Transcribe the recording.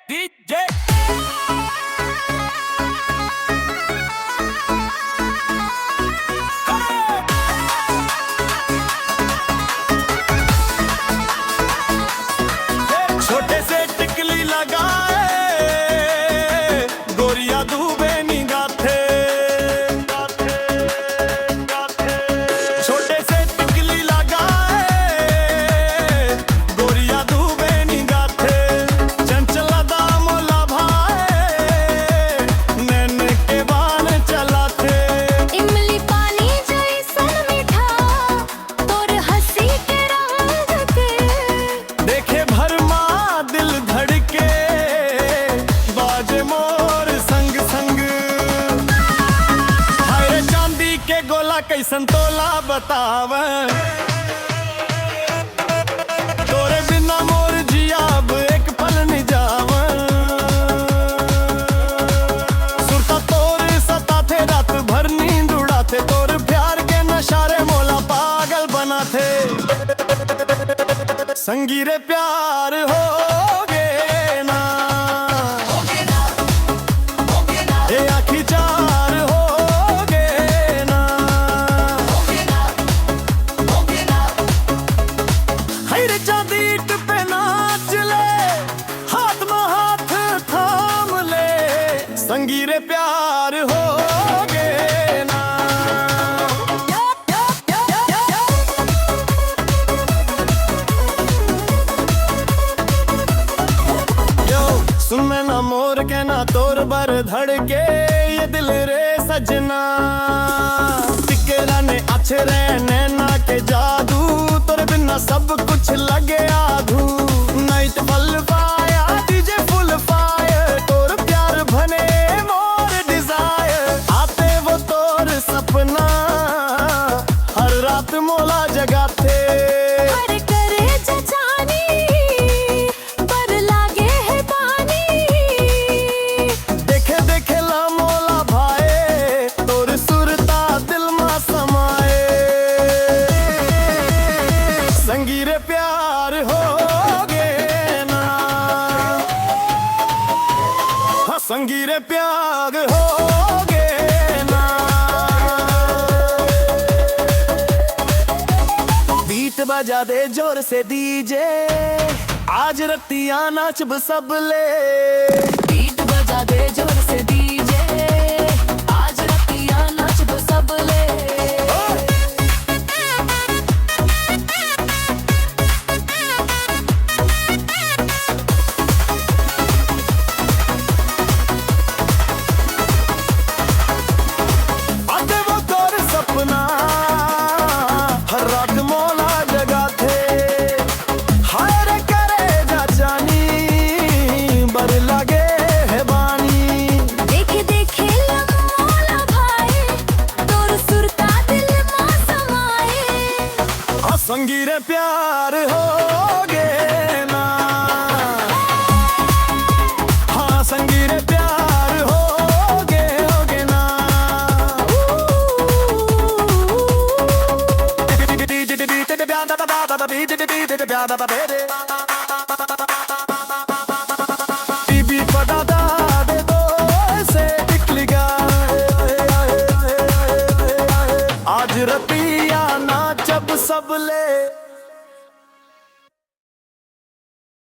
DJ छोटे से टिकली लगाए गोरिया दूबे निगाह थे छोटे से टिकली लगाए गोरिया दूबे निगाह थे चंचला दामोला भाई नैन के बान चला थे इमली पानी जैसन मीठा तोर हंसी के रंग के देखे भरमा दिल धड़के बाजे मोर संग संग हाय चांदी के गोला कैसन तोला बताव तोरे बिना मोर जिया अब एक पल नहीं जाव सुरता तोर सता थे रात भर नींद उड़ाते तोर प्यार के नशारे मोला पागल बना थे संगीरे प्यार हो गे ना ए आखी चार हो गे ना हरे चांदीट पे नाच ले हाथ में हाथ थाम ले संगीरे प्यार हो गे ना सुन मैं ना मोर के ना तोर बर धड़के ये दिल रे सजना टिकेरा ने अच्छे रे नैना के जादू तोरे बिना सब कुछ लगे आधू नाइट फल पाया डीजे फुल फायर तोर प्यार भने मोर डिजायर आते वो तोर सपना हर रात मोला जगाते हर करे जचानी पर लागे है पानी देखे देखे ला मोला भाए तोर सुरता दिल में समाए संगीरे प्यार हो गे ना हाँ संगीरे प्यार हो गे ना बीट बजा दे जोर से डीजे आज रतिया नाचब सब ले बीट बजा दे जोर से डीजे आज रतिया नाचब सब ले आते वो तोर सपना हर रात मोला जगाते हाय रे करे जा जानी बर लगे है बानी देखे देखे लमोला भाई तोर सुरता दिल में समाए हाँ संगीरे प्यार हो गे ना हाँ संगीरे प्यार हो गे ना